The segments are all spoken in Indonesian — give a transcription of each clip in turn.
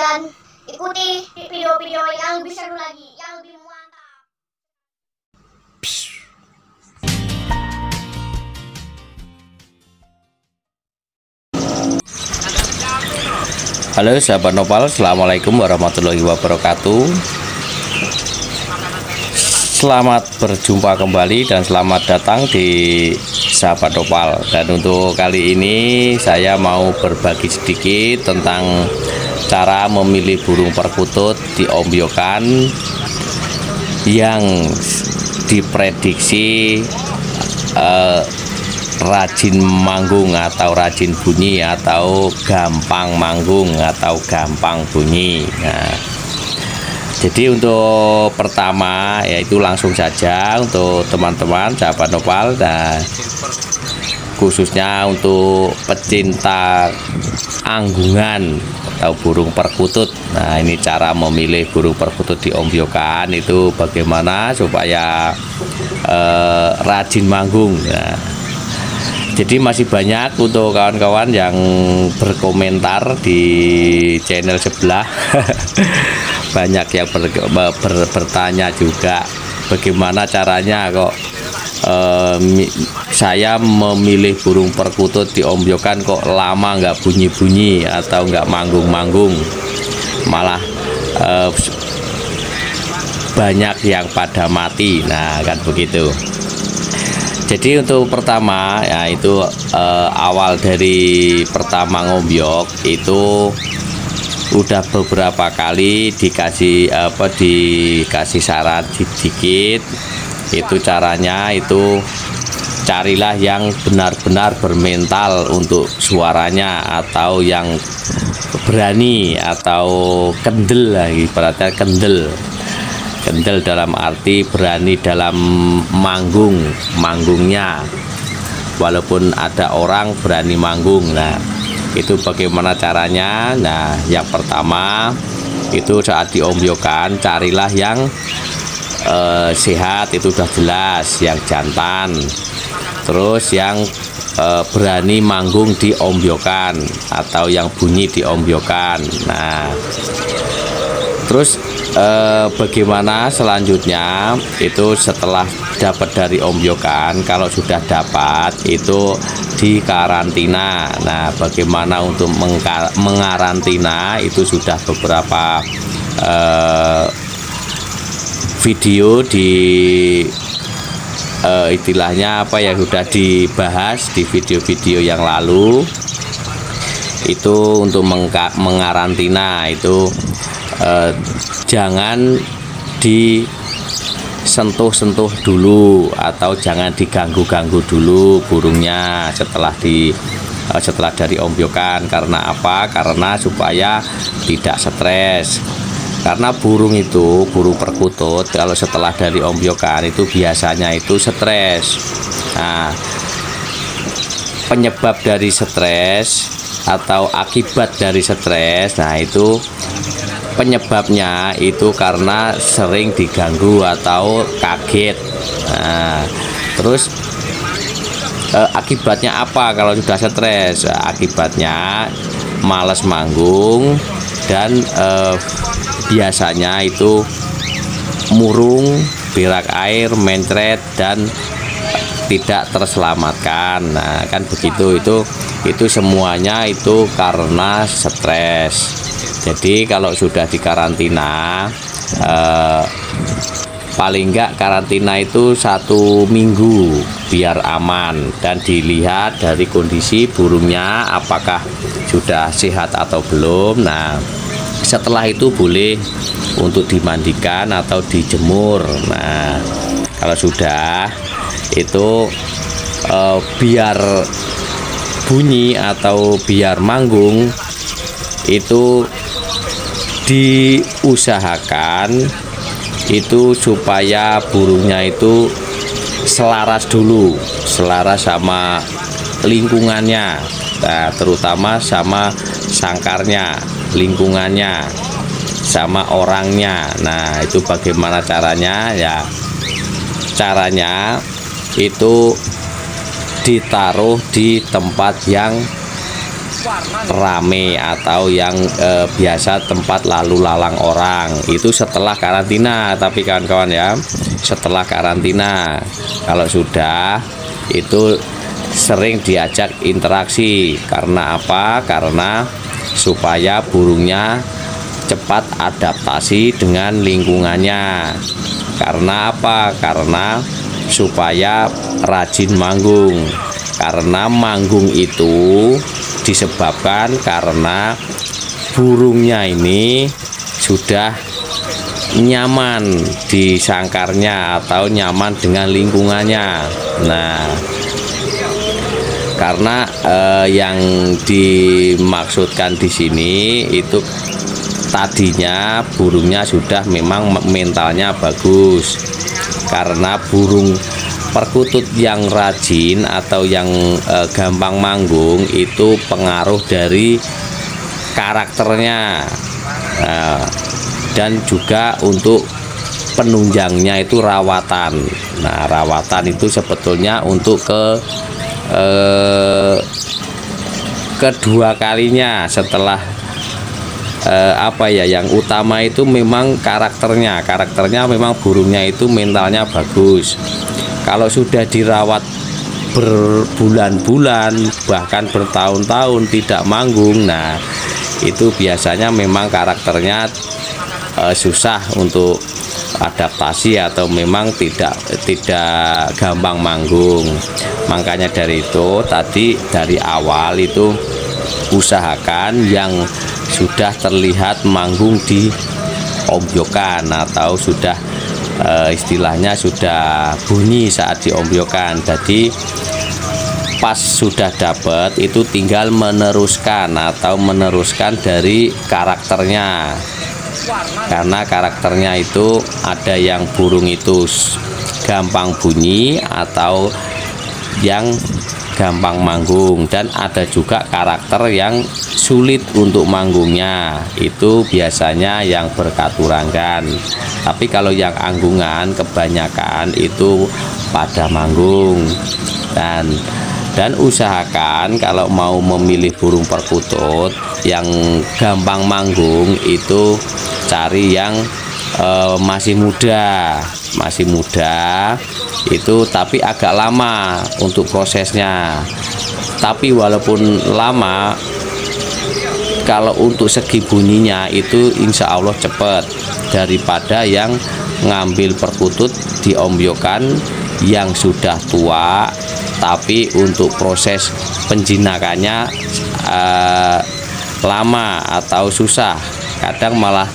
dan ikuti video-video yang lebih seru lagi, yang lebih mantap. Halo sahabat Nopal, assalamualaikum warahmatullahi wabarakatuh. Selamat berjumpa kembali dan selamat datang di sahabat Nopal. Dan untuk kali ini saya mau berbagi sedikit tentang cara memilih burung perkutut di ombyokan yang diprediksi rajin manggung atau rajin bunyi atau gampang manggung atau gampang bunyi. Nah, jadi untuk pertama yaitu langsung saja untuk teman-teman sahabat Nopal, dan khususnya untuk pecinta anggungan atau burung perkutut. Nah, ini cara memilih burung perkutut di ombyokan itu bagaimana supaya rajin manggung. Nah, jadi masih banyak untuk kawan-kawan yang berkomentar di channel sebelah. Banyak yang bertanya juga bagaimana caranya kok saya memilih burung perkutut di ombyokan kok lama nggak bunyi-bunyi atau nggak manggung-manggung, malah banyak yang pada mati. Nah, kan begitu. Jadi untuk pertama ya itu awal dari pertama ngombyok itu udah beberapa kali dikasih saran sedikit. Itu caranya itu carilah yang benar-benar bermental untuk suaranya atau yang berani atau kendel lah, ibaratnya kendel dalam arti berani dalam manggungnya, walaupun ada orang berani manggung. Nah, itu bagaimana caranya? Nah, yang pertama itu saat diombyokan carilah yang sehat, itu udah jelas, yang jantan, terus yang berani manggung di ombyokan atau yang bunyi di ombyokan. Nah, terus bagaimana selanjutnya itu setelah dapat dari ombyokan, kalau sudah dapat itu dikarantina. Nah, bagaimana untuk mengarantina itu sudah beberapa video di istilahnya apa ya, sudah dibahas di video-video yang lalu. Itu untuk mengarantina itu jangan disentuh-sentuh dulu atau jangan diganggu-ganggu dulu burungnya setelah dari ombyokan. Karena apa? Karena supaya tidak stres. Karena burung perkutut kalau setelah dari ombyokan itu biasanya itu stres. Nah, penyebab dari stres atau akibat dari stres, nah itu penyebabnya itu karena sering diganggu atau kaget. Nah, terus akibatnya apa kalau sudah stres? Akibatnya malas manggung dan biasanya itu murung, berak air, mencret, dan tidak terselamatkan. Nah, kan begitu. Itu semuanya itu karena stres. Jadi kalau sudah dikarantina, paling enggak karantina itu 1 minggu biar aman dan dilihat dari kondisi burungnya apakah sudah sehat atau belum. Nah, setelah itu boleh untuk dimandikan atau dijemur. Nah, kalau sudah itu biar bunyi atau biar manggung itu diusahakan itu supaya burungnya itu selaras dulu, selaras sama lingkungannya. Nah, terutama sama sangkarnya, lingkungannya, sama orangnya. Nah, itu bagaimana caranya? Ya, caranya itu ditaruh di tempat yang rame atau yang biasa tempat lalu lalang orang. Itu setelah karantina, tapi kawan-kawan ya, setelah karantina. Kalau sudah itu sering diajak interaksi. Karena apa? Karena supaya burungnya cepat adaptasi dengan lingkungannya. Karena apa? Karena supaya rajin manggung. Karena manggung itu disebabkan karena burungnya ini sudah nyaman di sangkarnya atau nyaman dengan lingkungannya. Nah, karena yang dimaksudkan di sini itu tadinya burungnya sudah memang mentalnya bagus. Karena burung perkutut yang rajin atau yang gampang manggung itu pengaruh dari karakternya, dan juga untuk penunjangnya itu rawatan. Nah, rawatan itu sebetulnya untuk kedua kalinya setelah yang utama itu memang karakternya memang burungnya itu mentalnya bagus. Kalau sudah dirawat berbulan-bulan bahkan bertahun-tahun tidak manggung, nah itu biasanya memang karakternya susah untuk adaptasi atau memang tidak gampang manggung. Makanya dari itu tadi dari awal itu usahakan yang sudah terlihat manggung di ombyokan atau sudah istilahnya sudah bunyi saat diombyokan. Jadi pas sudah dapat itu tinggal meneruskan dari karakternya. Karena karakternya itu ada yang burung itu gampang bunyi atau yang gampang manggung, dan ada juga karakter yang sulit untuk manggungnya, itu biasanya yang berkaturangkan. Tapi kalau yang anggungan kebanyakan itu pada manggung. Dan usahakan kalau mau memilih burung perkutut yang gampang manggung itu cari yang masih muda itu, tapi agak lama untuk prosesnya. Tapi walaupun lama, kalau untuk segi bunyinya itu insya Allah cepat daripada yang ngambil perkutut diombyokan yang sudah tua, tapi untuk proses penjinakannya lama atau susah. Kadang malah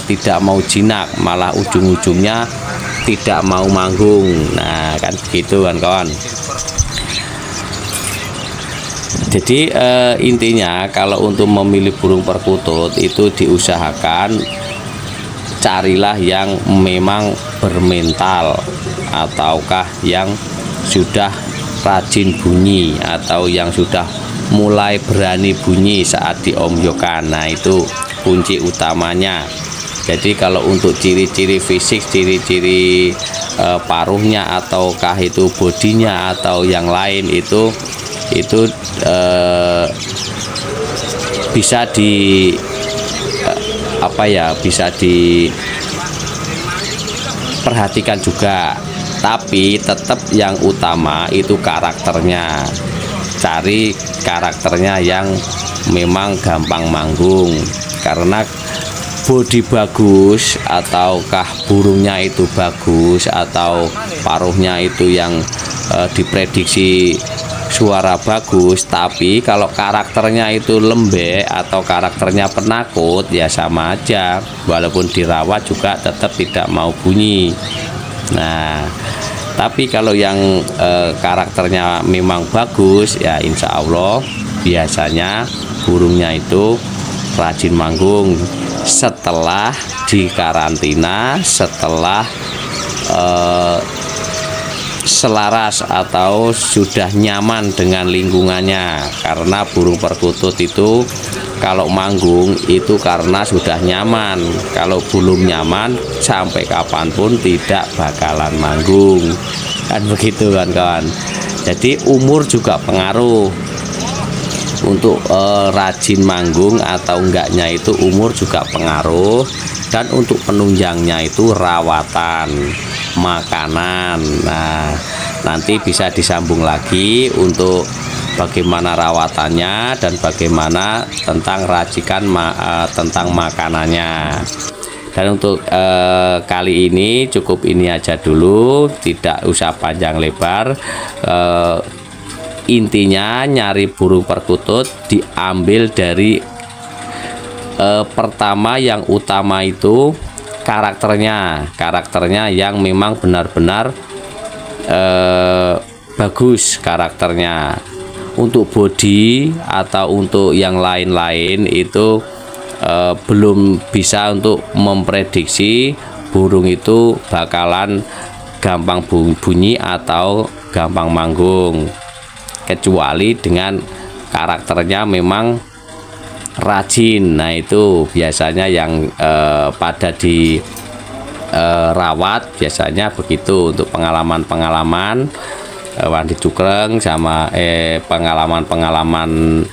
tidak mau jinak, malah ujung-ujungnya tidak mau manggung. Nah, kan begitu kan kawan. Jadi intinya kalau untuk memilih burung perkutut itu diusahakan carilah yang memang bermental ataukah yang sudah rajin bunyi atau yang sudah mulai berani bunyi saat diombyokan. Nah, itu kunci utamanya. Jadi kalau untuk ciri-ciri fisik, ciri-ciri paruhnya ataukah itu bodinya atau yang lain itu bisa diperhatikan juga. Tapi tetap yang utama itu karakternya. Cari karakternya yang memang gampang manggung. Karena bodi bagus ataukah burungnya itu bagus atau paruhnya itu yang diprediksi suara bagus, tapi kalau karakternya itu lembek atau karakternya penakut ya sama aja, walaupun dirawat juga tetap tidak mau bunyi. Nah, tapi kalau yang karakternya memang bagus ya insya Allah biasanya burungnya itu rajin manggung setelah dikarantina, setelah selaras atau sudah nyaman dengan lingkungannya. Karena burung perkutut itu kalau manggung itu karena sudah nyaman. Kalau belum nyaman sampai kapanpun tidak bakalan manggung, kan begitu kan kawan. Jadi umur juga pengaruh. untuk rajin manggung atau enggaknya itu umur juga pengaruh, dan untuk penunjangnya itu rawatan, makanan. Nah, nanti bisa disambung lagi untuk bagaimana rawatannya dan bagaimana tentang racikan tentang makanannya. Dan untuk kali ini cukup ini aja dulu, tidak usah panjang lebar. Intinya nyari burung perkutut diambil dari pertama yang utama itu karakternya yang memang benar-benar bagus karakternya. Untuk body atau untuk yang lain-lain itu belum bisa untuk memprediksi burung itu bakalan gampang bunyi atau gampang manggung, kecuali dengan karakternya memang rajin. Nah, itu biasanya yang pada di rawat biasanya begitu. Untuk pengalaman-pengalaman Wandi Cukreng sama pengalaman-pengalaman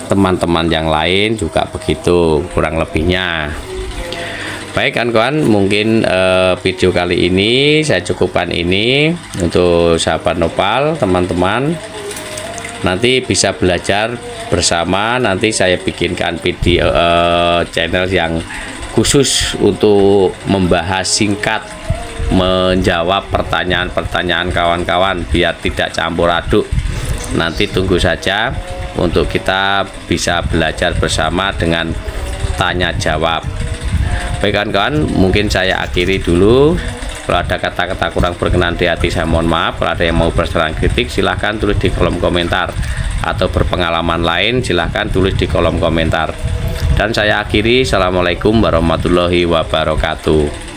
teman-teman yang lain juga begitu kurang lebihnya. Baik kawan-kawan, mungkin video kali ini saya cukupkan ini untuk sahabat Nopal. Teman-teman nanti bisa belajar bersama, nanti saya bikinkan video channel yang khusus untuk membahas singkat, menjawab pertanyaan-pertanyaan kawan-kawan biar tidak campur aduk. Nanti tunggu saja untuk kita bisa belajar bersama dengan tanya jawab. Baik kawan-kawan, mungkin saya akhiri dulu. Kalau ada kata-kata kurang berkenan di hati saya mohon maaf. Kalau ada yang mau bersaran kritik silahkan tulis di kolom komentar, atau berpengalaman lain silahkan tulis di kolom komentar. Dan saya akhiri, assalamualaikum warahmatullahi wabarakatuh.